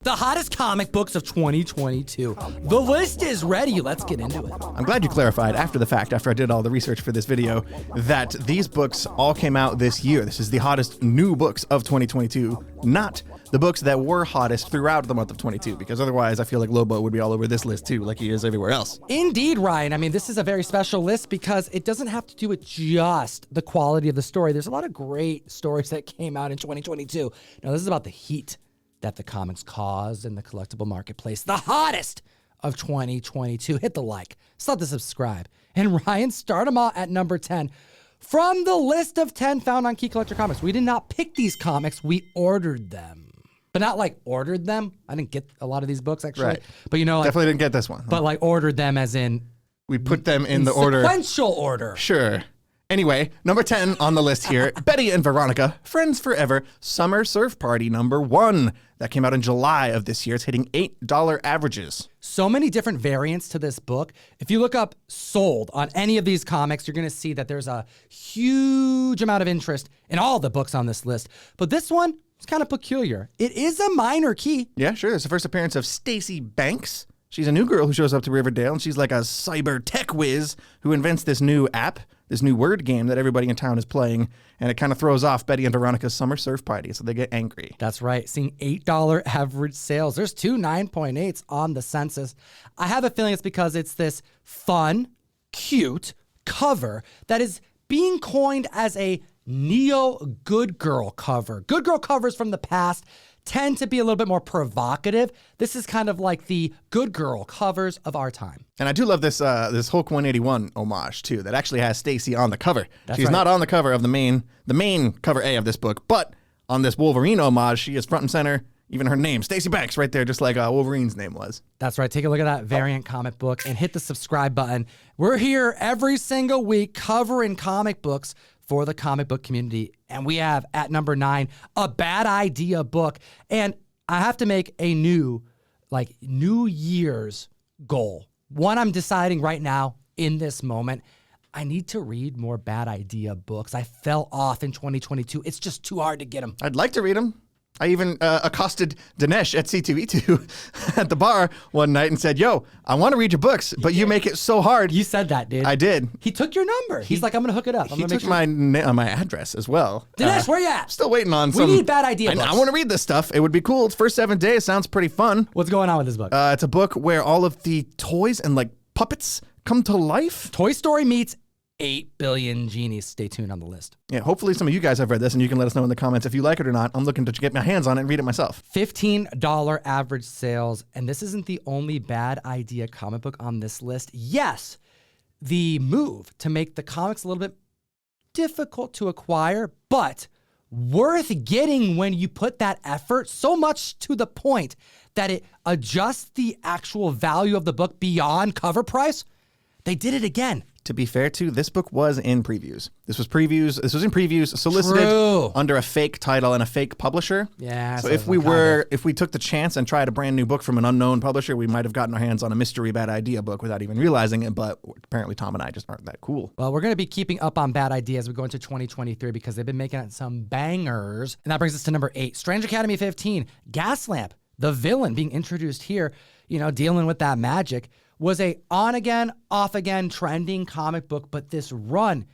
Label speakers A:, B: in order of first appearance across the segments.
A: The hottest comic books of 2022. The list is ready. Let's get into it.
B: I'm glad you clarified after the fact, after I did all the research for this video, that these books all came out this year. This is the hottest new books of 2022, not the books that were hottest throughout the month of 22, because otherwise I feel like Lobo would be all over this list too, like he is everywhere else.
A: Indeed, Ryan. I mean, this is a very special list because it doesn't have to do with just the quality of the story. There's a lot of great stories that came out in 2022. Now, this is about the heat that the comics caused in the collectible marketplace. The hottest of 2022. Hit the like, slap the subscribe. And Ryan, start them out at number 10. From the list of 10 found on Key Collector Comics. We did not pick these comics, we ordered them. But not like ordered them. I didn't get a lot of these books actually.
B: Right.
A: But you know, like,
B: Definitely didn't get this one.
A: but like ordered them as in
B: We put them in the order.
A: sequential order.
B: Sure. Anyway, number 10 on the list here, Betty and Veronica, Friends Forever, Summer Surf Party number 1. That came out in July of this year. It's hitting $8 averages.
A: So many different variants to this book. If you look up sold on any of these comics, you're going to see that there's a huge amount of interest in all the books on this list. But this one is kind of peculiar. It is a minor key.
B: Yeah, sure. It's the first appearance of Stacy Banks. She's a new girl who shows up to Riverdale, and she's like a cyber tech whiz who invents this new app, this new word game that everybody in town is playing, and it kind of throws off Betty and Veronica's summer surf party, so they get angry.
A: That's right, seeing $8 average sales. There's two 9.8s on the census. I have a feeling it's because it's this fun, cute cover that is being coined as a neo good girl cover. Good girl covers from the past tend to be a little bit more provocative. This is kind of like the good girl covers of our time.
B: And I do love this this Hulk 181 homage too, that actually has Stacy on the cover. She's
A: right.
B: not on the cover of the main cover A of this book, but on this Wolverine homage, she is front and center. Even her name, Stacy Banks, right there, just like Wolverine's name was.
A: That's right. Take a look at that variant comic book and hit the subscribe button. We're here every single week covering comic books for the comic book community. And we have at number 9, a bad idea book. And I have to make a New Year's goal. One I'm deciding right now in this moment. I need to read more bad idea books. I fell off in 2022. It's just too hard to get them.
B: I'd like to read them. I even accosted Dinesh at C2E2 at the bar one night and said, yo, I want to read your books, but you make it so hard.
A: You said that, dude.
B: I did.
A: He took your number. He's like, I'm going to hook it up.
B: He took my address as well.
A: Dinesh, where you at?
B: Still waiting on some.
A: We need bad idea books.
B: I want to read this stuff. It would be cool. It's first 7 days. Sounds pretty fun.
A: What's going on with this book?
B: It's a book where all of the toys and like puppets come to life.
A: Toy Story meets 8 Billion Genies. Stay tuned on the list.
B: Yeah, hopefully some of you guys have read this and you can let us know in the comments if you like it or not. I'm looking to get my hands on it and read it myself.
A: $15 average sales. And this isn't the only bad idea comic book on this list. Yes, the move to make the comics a little bit difficult to acquire, but worth getting when you put that effort, so much to the point that it adjusts the actual value of the book beyond cover price. They did it again.
B: To be fair too, this book was in previews. This was in previews, solicited under a fake title and a fake publisher.
A: Yeah.
B: So if we took the chance and tried a brand new book from an unknown publisher, we might have gotten our hands on a mystery bad idea book without even realizing it. But apparently Tom and I just aren't that cool.
A: Well, we're going to be keeping up on bad ideas as we go into 2023 because they've been making some bangers. And that brings us to number 8, Strange Academy 15, Gaslamp, the villain being introduced here, dealing with that magic. Was a on-again, off-again trending comic book, but this run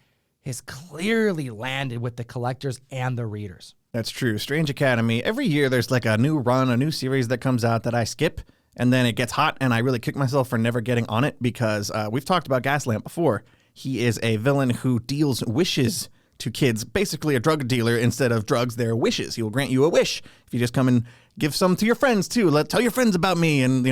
A: has clearly landed with the collectors and the readers.
B: That's true. Strange Academy, every year there's like a new run, a new series that comes out that I skip, and then it gets hot, and I really kick myself for never getting on it because we've talked about Gaslamp before. He is a villain who deals wishes to kids, basically a drug dealer. Instead of drugs, they're wishes. He will grant you a wish if you just come and give some to your friends too. Tell your friends about me, and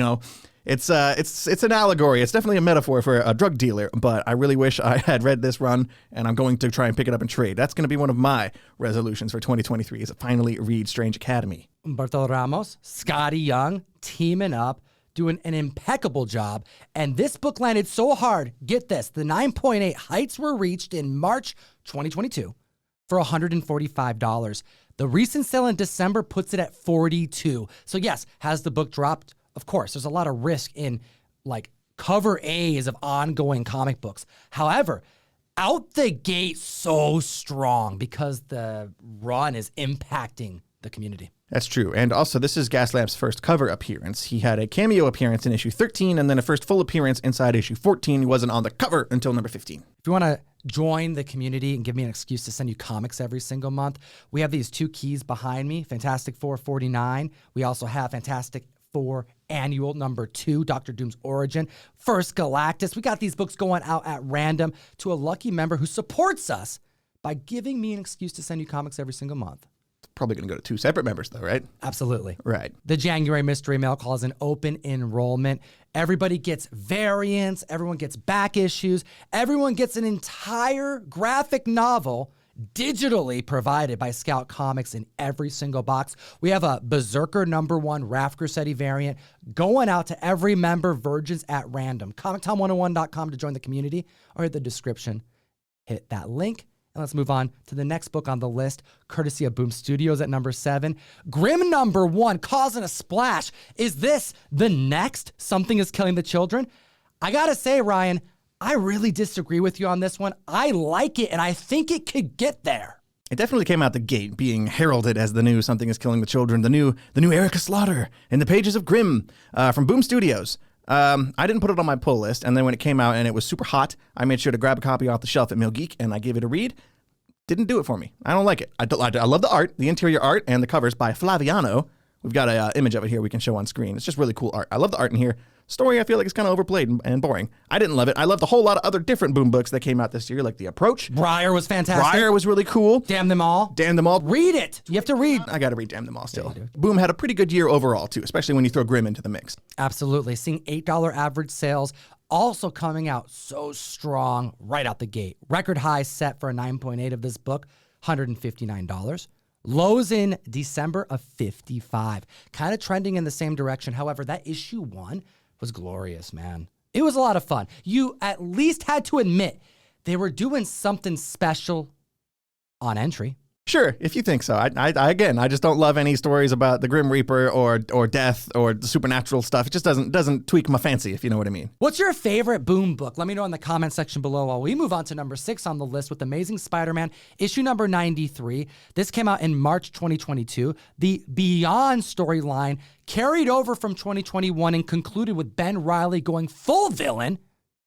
B: It's an allegory. It's definitely a metaphor for a drug dealer, but I really wish I had read this run, and I'm going to try and pick it up and trade. That's going to be one of my resolutions for 2023 is to finally read Strange Academy.
A: Humberto Ramos, Scotty Young, teaming up, doing an impeccable job. And this book landed so hard, get this, the 9.8 heights were reached in March 2022 for $145. The recent sale in December puts it at $42. So yes, has the book dropped? Of course, there's a lot of risk in like cover A's of ongoing comic books. However, out the gate so strong because the run is impacting the community.
B: That's true. And also, this is Gaslamp's first cover appearance. He had a cameo appearance in issue 13 and then a first full appearance inside issue 14. He wasn't on the cover until number 15.
A: If you want to join the community and give me an excuse to send you comics every single month, we have these 2 keys behind me, Fantastic Four 49. We also have Fantastic Four Annual number 2, Doctor Doom's Origin, First Galactus. We got these books going out at random to a lucky member who supports us by giving me an excuse to send you comics every single month.
B: Probably going to go to 2 separate members, though, right?
A: Absolutely.
B: Right.
A: The January Mystery Mail calls an open enrollment. Everybody gets variants. Everyone gets back issues. Everyone gets an entire graphic novel digitally provided by Scout Comics in every single box. We have a Berserker #1 Raph Grassetti variant going out to every member, virgins at random. ComicTom101.com to join the community, or hit the description. Hit that link. And let's move on to the next book on the list, courtesy of Boom Studios at number 7. Grimm #1, causing a splash. Is this the next Something is Killing the Children? I gotta say, Ryan, I really disagree with you on this one. I like it, and I think it could get there.
B: It definitely came out the gate being heralded as the new Something is Killing the Children, the new Erica Slaughter in the pages of Grimm from Boom Studios. I didn't put it on my pull list, and then when it came out and it was super hot, I made sure to grab a copy off the shelf at Mill Geek, and I gave it a read. Didn't do it for me. I don't like it. I love the art, the interior art, and the covers by Flaviano. We've got an image of it here we can show on screen. It's just really cool art. I love the art in here. Story, I feel like it's kind of overplayed and boring. I didn't love it. I loved a whole lot of other different Boom books that came out this year, like The Approach.
A: Briar was fantastic.
B: Briar was really cool.
A: Damn Them All.
B: Damn Them All.
A: Read it. You have to read.
B: I got to read Damn Them All still. Yeah, Boom had a pretty good year overall, too, especially when you throw Grimm into the mix.
A: Absolutely. Seeing $8 average sales also coming out so strong right out the gate. Record high set for a 9.8 of this book, $159. Lows in December of $55. Kind of trending in the same direction. However, that issue 1 was glorious, man. It was a lot of fun. You at least had to admit they were doing something special on entry.
B: Sure, if you think so. I just don't love any stories about the Grim Reaper or death or the supernatural stuff. It just doesn't tweak my fancy, if you know what I mean.
A: What's your favorite Boom book? Let me know in the comment section below while we move on to number 6 on the list with Amazing Spider-Man, issue number 93. This came out in March 2022. The Beyond storyline carried over from 2021 and concluded with Ben Reilly going full villain,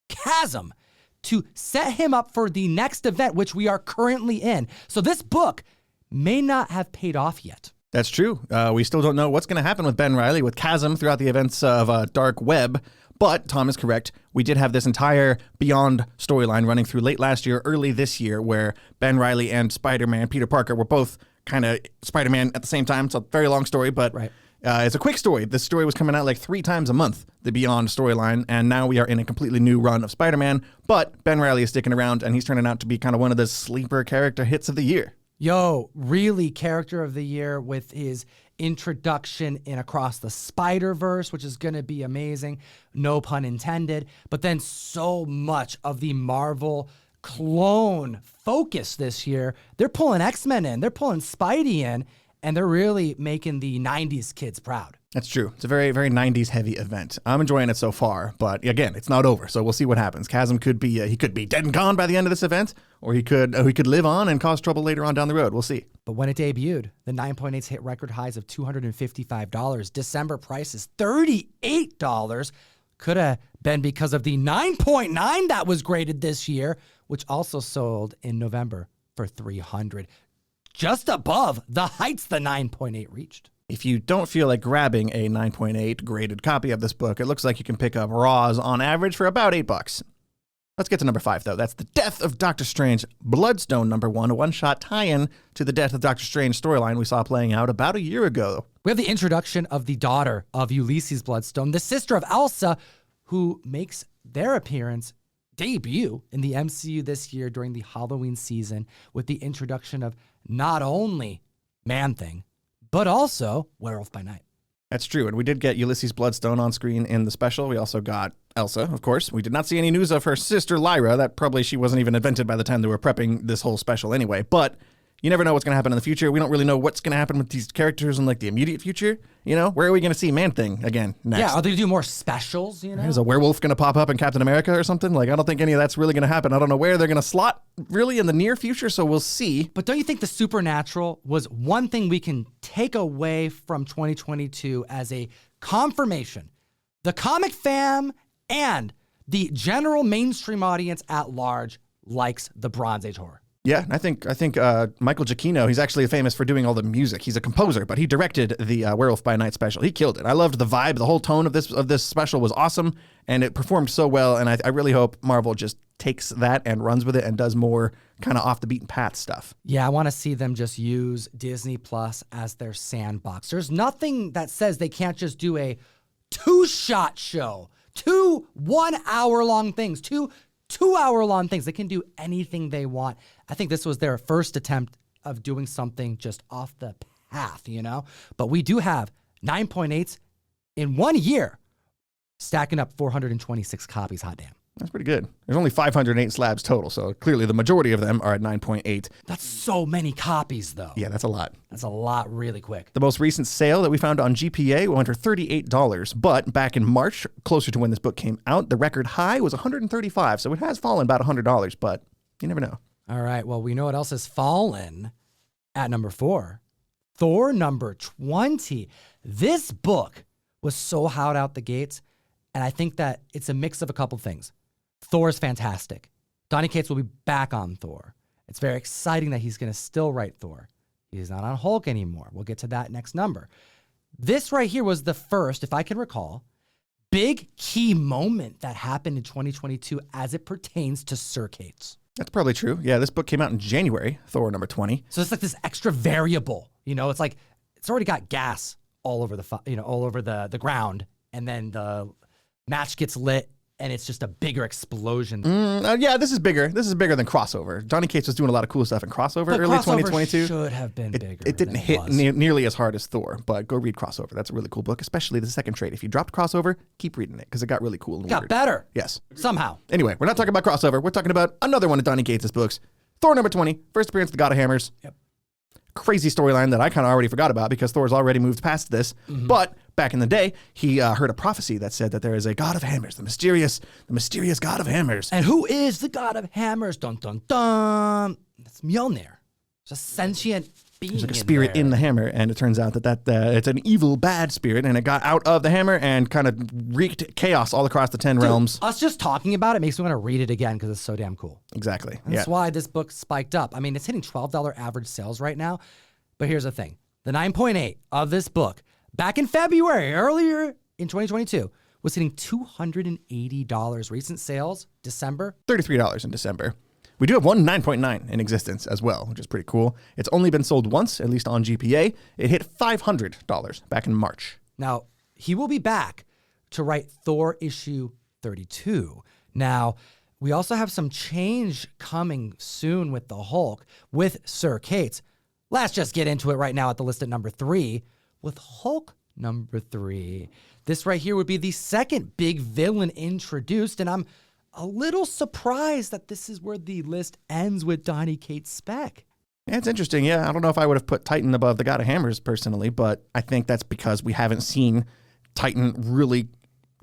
A: Chasm, to set him up for the next event, which we are currently in. So this book may not have paid off yet.
B: That's true. We still don't know what's going to happen with Ben Reilly, with Chasm throughout the events of Dark Web. But Tom is correct. We did have this entire Beyond storyline running through late last year, early this year, where Ben Reilly and Spider-Man, Peter Parker, were both kind of Spider-Man at the same time. It's a very long story, but
A: right.
B: It's a quick story. This story was coming out like 3 times a month, the Beyond storyline, and now we are in a completely new run of Spider-Man, but Ben Reilly is sticking around, and he's turning out to be kind of one of the sleeper character hits of the year.
A: Yo, really character of the year with his introduction in Across the Spider-Verse, which is going to be amazing, no pun intended, but then so much of the Marvel clone focus this year. They're pulling X-Men in, they're pulling Spidey in, and they're really making the 90s kids proud.
B: That's true. It's a very, very 90s heavy event. I'm enjoying it so far, but again, it's not over, so we'll see what happens. Chasm could be he could be dead and gone by the end of this event, or he could live on and cause trouble later on down the road. We'll see.
A: But when it debuted, the 9.8s hit record highs of $255. December price is $38. Could have been because of the 9.9 that was graded this year, which also sold in November for $300. Just above the heights the 9.8 reached.
B: If you don't feel like grabbing a 9.8 graded copy of this book, it looks like you can pick up raws on average for about $8. Let's get to number 5, though. That's The Death of Doctor Strange, Bloodstone #1, a one-shot tie-in to the Death of Doctor Strange storyline we saw playing out about a year ago.
A: We have the introduction of the daughter of Ulysses Bloodstone, the sister of Elsa, who makes their debut in the MCU this year during the Halloween season with the introduction of not only Man-Thing, but also Werewolf by Night.
B: That's true, and we did get Ulysses Bloodstone on screen in the special. We also got Elsa, of course. We did not see any news of her sister Lyra. That probably she wasn't even invented by the time they were prepping this whole special anyway. But You never know what's going to happen in the future. We don't really know what's going to happen with these characters in like the immediate future. You know, where are we going to see Man-Thing again next?
A: Yeah, are they going to do more specials, you know?
B: Is a werewolf going to pop up in Captain America or something? Like, I don't think any of that's really going to happen. I don't know where they're going to slot really in the near future, so we'll see.
A: But don't you think the supernatural was one thing we can take away from 2022 as a confirmation? The comic fam and the general mainstream audience at large likes the Bronze Age horror.
B: Yeah, I think Michael Giacchino, he's actually famous for doing all the music. He's a composer, but he directed the Werewolf by Night special. He killed it. I loved the vibe. The whole tone of this special was awesome, and it performed so well, and I really hope Marvel just takes that and runs with it and does more kind of off the beaten path stuff.
A: Yeah, I want to see them just use Disney Plus as their sandbox. There's nothing that says they can't just do a 2-shot show, 2 1-hour-long things, 2 2-hour-long things. They can do anything they want. I think this was their first attempt of doing something just off the path, you know? But we do have 9.8s in 1 year, stacking up 426 copies. Hot damn.
B: That's pretty good. There's only 508 slabs total, so clearly the majority of them are at 9.8.
A: That's so many copies, though.
B: Yeah, that's a lot.
A: That's a lot really quick.
B: The most recent sale that we found on GPA went for $38, but back in March, closer to when this book came out, the record high was $135, so it has fallen about $100, but you never know.
A: All right, well, we know what else has fallen at number 4. Thor number 20. This book was so hot out the gates, and I think that it's a mix of a couple things. Thor is fantastic. Donny Cates will be back on Thor. It's very exciting that he's going to still write Thor. He's not on Hulk anymore. We'll get to that next number. This right here was the first, if I can recall, big key moment that happened in 2022 as it pertains to Sir Cates.
B: That's probably true. Yeah, this book came out in January, Thor number 20.
A: So it's like this extra variable. You know, it's like it's already got gas all over the ground, and then the match gets lit. And it's just a bigger explosion.
B: Yeah, this is bigger. This is bigger than Crossover. Donny Cates was doing a lot of cool stuff in Crossover early 2022.
A: Should have been bigger.
B: It didn't hit nearly as hard as Thor, but go read Crossover. That's a really cool book, especially the second trade. If you dropped Crossover, keep reading it because it got really cool and
A: got
B: weird.
A: better.
B: Yes.
A: Somehow.
B: Anyway, we're not talking about Crossover. We're talking about another one of Donny Cates' books. Thor number 20, first appearance of the God of Hammers.
A: Yep.
B: Crazy storyline that I kind of already forgot about because Thor's already moved past this. Mm-hmm. But back in the day, he heard a prophecy that said that there is a God of Hammers, the mysterious God of Hammers.
A: And who is the God of Hammers? Dun, dun, dun. It's Mjolnir. It's a sentient being.
B: There's like a spirit in the hammer, and it turns out that it's an evil, bad spirit, and it got out of the hammer and kind of wreaked chaos all across the 10 realms.
A: Us just talking about it makes me want to read it again because it's so damn cool.
B: Exactly.
A: And that's why this book spiked up. I mean, it's hitting $12 average sales right now, but here's the thing. The 9.8 of this book, back in February, earlier in 2022, was hitting $280. Recent sales, December.
B: $33 in December. We do have one 9.9 in existence as well, which is pretty cool. It's only been sold once, at least on GPA. It hit $500 back in March.
A: Now, he will be back to write Thor issue 32. Now, we also have some change coming soon with the Hulk, with Sir Cates. Let's just get into it right now at the list at number 3 with Hulk number 3. This right here would be the second big villain introduced, and I'm a little surprised that this is where the list ends with Donny Cates' spec.
B: Yeah, it's interesting. Yeah, I don't know if I would have put Titan above the God of Hammers personally, but I think that's because we haven't seen Titan really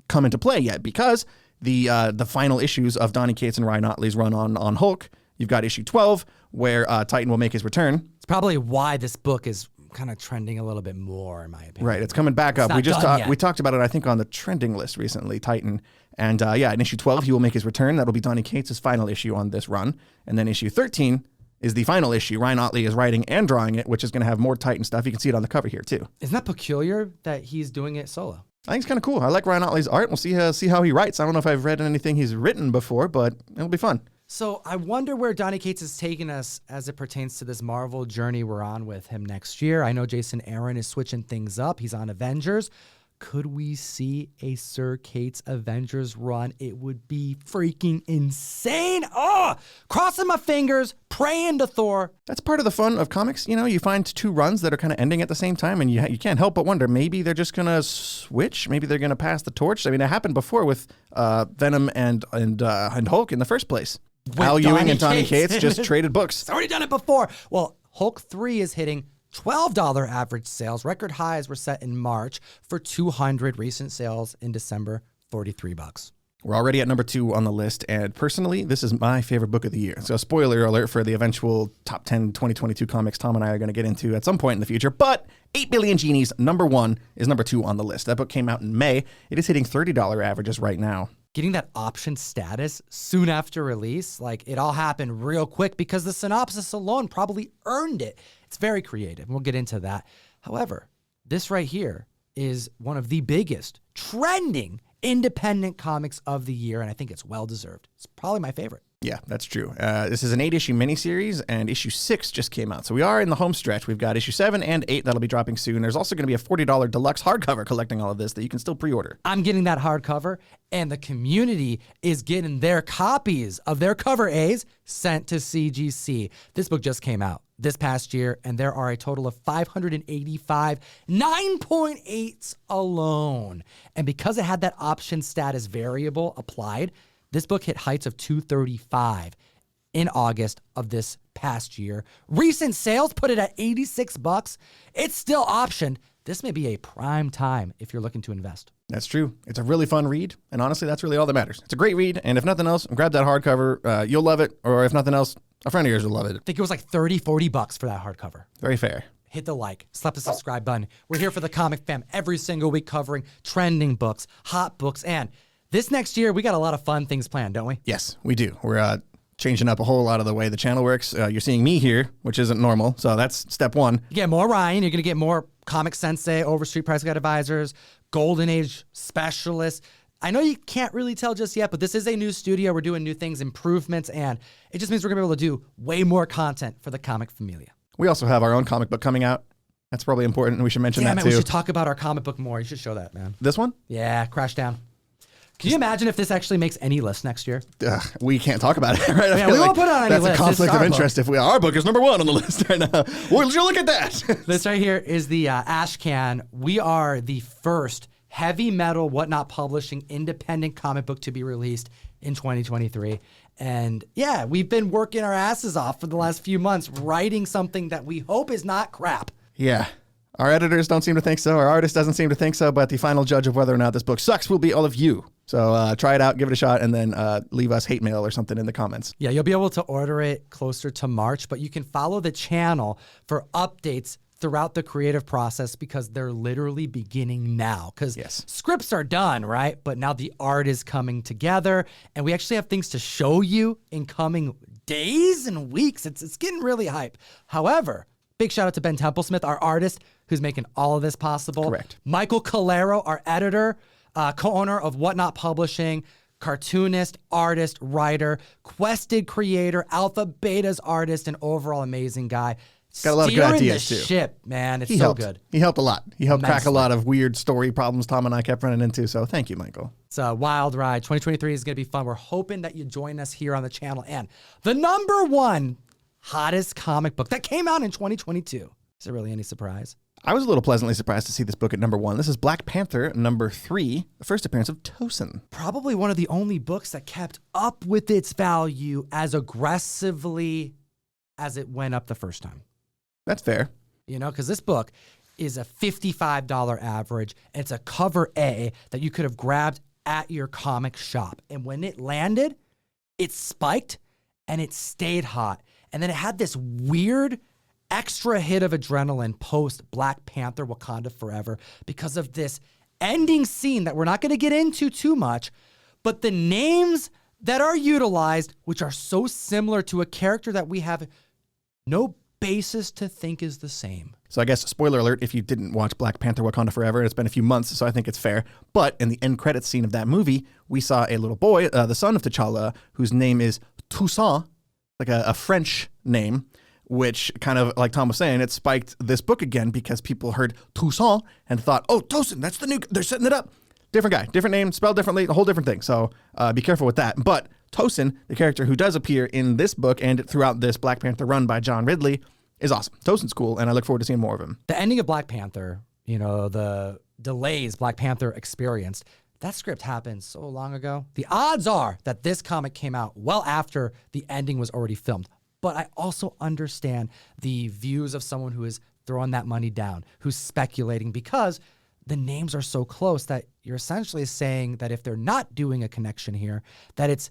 B: come into play yet. Because the final issues of Donny Cates and Ryan Ottley's run on Hulk, you've got issue 12 where Titan will make his return.
A: It's probably why this book is kind of trending a little bit more, in my opinion.
B: Right, it's coming back up. We talked about it, I think, on the trending list recently, Titan. And in issue 12, he will make his return. That'll be Donny Cates' final issue on this run. And then issue 13 is the final issue. Ryan Ottley is writing and drawing it, which is going to have more Titan stuff. You can see it on the cover here, too.
A: Isn't that peculiar that he's doing it solo?
B: I think it's kind of cool. I like Ryan Ottley's art. We'll see how he writes. I don't know if I've read anything he's written before, but it'll be fun.
A: So I wonder where Donny Cates is taking us as it pertains to this Marvel journey we're on with him next year. I know Jason Aaron is switching things up. He's on Avengers. Could we see a Sir Cates Avengers run? It would be freaking insane. Oh, crossing my fingers, praying to Thor.
B: That's part of the fun of comics. You know, you find two runs that are kind of ending at the same time, and you can't help but wonder, maybe they're just going to switch. Maybe they're going to pass the torch. I mean, it happened before with Venom and Hulk in the first place. Al Ewing and Donny Cates just traded books.
A: It's already done it before. Well, Hulk 3 is hitting $12 average sales. Record highs were set in March for 200. Recent sales in December, $43.
B: We're already at number 2 on the list, and personally, this is my favorite book of the year. So spoiler alert for the eventual top 10 2022 comics Tom and I are going to get into at some point in the future, but 8 Billion Genies, number 1, is number 2 on the list. That book came out in May. It is hitting $30 averages right now.
A: Getting that option status soon after release, like it all happened real quick because the synopsis alone probably earned it. It's very creative. We'll get into that. However, this right here is one of the biggest trending independent comics of the year, and I think it's well-deserved. It's probably my favorite.
B: Yeah, that's true. This is an 8-issue miniseries, and issue 6 just came out. So we are in the home stretch. We've got issue 7 and 8 that'll be dropping soon. There's also going to be a $40 deluxe hardcover collecting all of this that you can still pre-order.
A: I'm getting that hardcover, and the community is getting their copies of their cover A's sent to CGC. This book just came out this past year, and there are a total of 585 9.8s alone. And because it had that option status variable applied, this book hit heights of 235 in August of this past year. Recent sales put it at $86. It's still optioned. This may be a prime time if you're looking to invest.
B: That's true. It's a really fun read, and honestly, that's really all that matters. It's a great read, and if nothing else, grab that hardcover. You'll love it, or if nothing else, a friend of yours will love it.
A: I think it was like $30-40 for that hardcover.
B: Very fair.
A: Hit the like, slap the subscribe button. We're here for the Comic Fam every single week covering trending books, hot books, and this next year, we got a lot of fun things planned, don't we?
B: Yes, we do. We're changing up a whole lot of the way the channel works. You're seeing me here, which isn't normal, so that's step 1.
A: You get more Ryan. You're going to get more Comic Sensei, Overstreet Price Guide Advisors, Golden Age Specialists. I know you can't really tell just yet, but this is a new studio. We're doing new things, improvements, and it just means we're going to be able to do way more content for the comic familia.
B: We also have our own comic book coming out. That's probably important, and we should mention that too.
A: We should talk about our comic book more. You should show that, man.
B: This one?
A: Yeah, Crash Down. Can you imagine if this actually makes any list next year?
B: We can't talk about it, right?
A: Yeah, we won't put it on any
B: that's
A: list.
B: That's a conflict of interest
A: book.
B: if our book is number 1 on the list right now. Would you look at that?
A: This right here is the Ash Can. We are the first heavy metal, whatnot publishing independent comic book to be released in 2023. And yeah, we've been working our asses off for the last few months, writing something that we hope is not crap.
B: Yeah. Our editors don't seem to think so. Our artist doesn't seem to think so. But the final judge of whether or not this book sucks will be all of you. So try it out, give it a shot, and then leave us hate mail or something in the comments.
A: Yeah, you'll be able to order it closer to March, but you can follow the channel for updates throughout the creative process because they're literally beginning now. Because scripts are done, right? But now the art is coming together, and we actually have things to show you in coming days and weeks. It's getting really hype. However, big shout out to Ben Templesmith, our artist, who's making all of this possible.
B: Correct.
A: Michael Calero, our editor, co-owner of Whatnot Publishing, cartoonist, artist, writer, Quested creator, Alpha Beta's artist, and overall amazing guy.
B: Got a lot of good ideas,
A: the
B: too.
A: Ship, man. It's
B: He
A: so
B: helped.
A: good.
B: He helped a lot. He helped crack a
A: Immensely.
B: lot of weird story problems Tom and I kept running into. So thank you, Michael.
A: It's a wild ride. 2023 is going to be fun. We're hoping that you join us here on the channel. And the number 1 hottest comic book that came out in 2022. Is it really any surprise?
B: I was a little pleasantly surprised to see this book at number 1. This is Black Panther, number 3, the first appearance of Tosin.
A: Probably one of the only books that kept up with its value as aggressively as it went up the first time.
B: That's fair.
A: You know, because this book is a $55 average, and it's a cover A that you could have grabbed at your comic shop. And when it landed, it spiked, and it stayed hot. And then it had this weird extra hit of adrenaline post Black Panther Wakanda Forever because of this ending scene that we're not going to get into too much, but the names that are utilized, which are so similar to a character that we have no basis to think is the same.
B: So I guess, spoiler alert, if you didn't watch Black Panther Wakanda Forever, it's been a few months, so I think it's fair. But in the end credits scene of that movie, we saw a little boy, the son of T'Challa, whose name is Tosin, like a French name, which kind of, like Tom was saying, it spiked this book again because people heard Tosin and thought, oh, Tosin, that's the new, they're setting it up. Different guy, different name, spelled differently, a whole different thing. So be careful with that. But Tosin, the character who does appear in this book and throughout this Black Panther run by John Ridley, is awesome. Tosin's cool, and I look forward to seeing more of him.
A: The ending of Black Panther, you know, the delays Black Panther experienced, that script happened so long ago. The odds are that this comic came out well after the ending was already filmed. But I also understand the views of someone who is throwing that money down, who's speculating, because the names are so close that you're essentially saying that if they're not doing a connection here, that it's,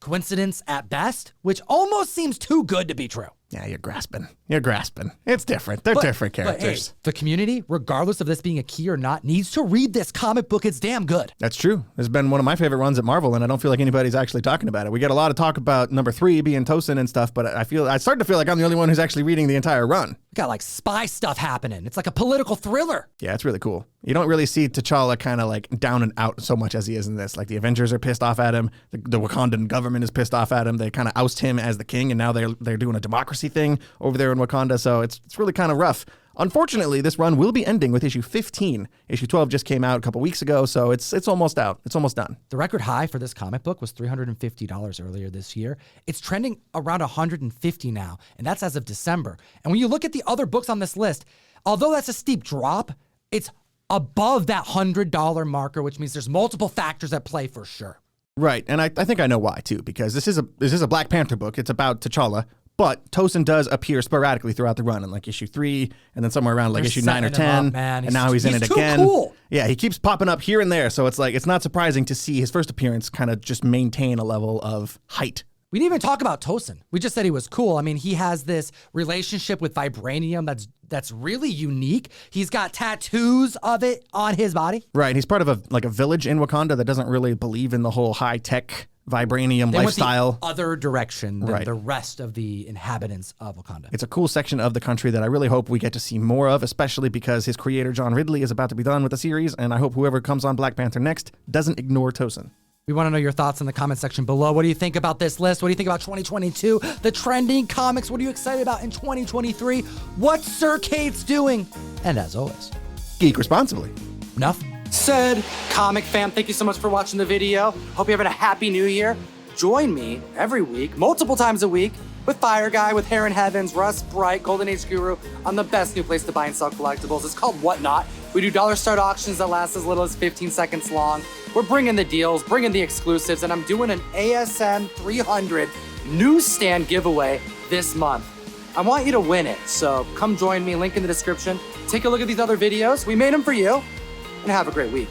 A: coincidence at best, which almost seems too good to be true.
B: Yeah, you're grasping. It's different. They're different characters.
A: But hey, the community, regardless of this being a key or not, needs to read this comic book. It's damn good.
B: That's true. It's been one of my favorite runs at Marvel, and I don't feel like anybody's actually talking about it. We get a lot of talk about number 3 being Tosin and stuff, but I start to feel like I'm the only one who's actually reading the entire run.
A: We got like spy stuff happening. It's like a political thriller.
B: Yeah, it's really cool. You don't really see T'Challa kind of like down and out so much as he is in this. Like the Avengers are pissed off at him. The Wakandan government is pissed off at him. They kind of oust him as the king, and now they're doing a democracy thing over there in Wakanda. So it's really kind of rough. Unfortunately, this run will be ending with issue 15. Issue 12 just came out a couple weeks ago, so it's almost out. It's almost done.
A: The record high for this comic book was $350 earlier this year. It's trending around $150 now, and that's as of December. And when you look at the other books on this list, although that's a steep drop, it's above that $100 marker, which means there's multiple factors at play for sure.
B: Right, and I think I know why too, because this is a Black Panther book. It's about T'Challa. But Tosin does appear sporadically throughout the run in like issue 3 and then somewhere around like issue 9 or 10. And now he's in it again.
A: Cool.
B: Yeah, he keeps popping up here and there. So it's like, it's not surprising to see his first appearance kind of just maintain a level of height.
A: We didn't even talk about Tosin. We just said he was cool. I mean, he has this relationship with vibranium that's really unique. He's got tattoos of it on his body.
B: Right. He's part of a village in Wakanda that doesn't really believe in the whole high-tech vibranium lifestyle.
A: Went the other direction than the rest of the inhabitants of Wakanda.
B: It's a cool section of the country that I really hope we get to see more of, especially because his creator, John Ridley, is about to be done with the series, and I hope whoever comes on Black Panther next doesn't ignore Tosin.
A: We want to know your thoughts in the comment section below. What do you think about this list? What do you think about 2022? The trending comics. What are you excited about in 2023? What's Sir Cates doing? And as always,
B: geek responsibly.
A: Enough said. Comic fam, thank you so much for watching the video. Hope you're having a happy new year. Join me every week, multiple times a week, with Fire Guy, with Heron Heavens, Russ Bright, Golden Age Guru, on the best new place to buy and sell collectibles. It's called Whatnot. We do dollar start auctions that last as little as 15 seconds long. We're bringing the deals, bringing the exclusives, and I'm doing an ASM 300 newsstand giveaway this month. I want you to win it, so come join me, link in the description. Take a look at these other videos. We made them for you, and have a great week.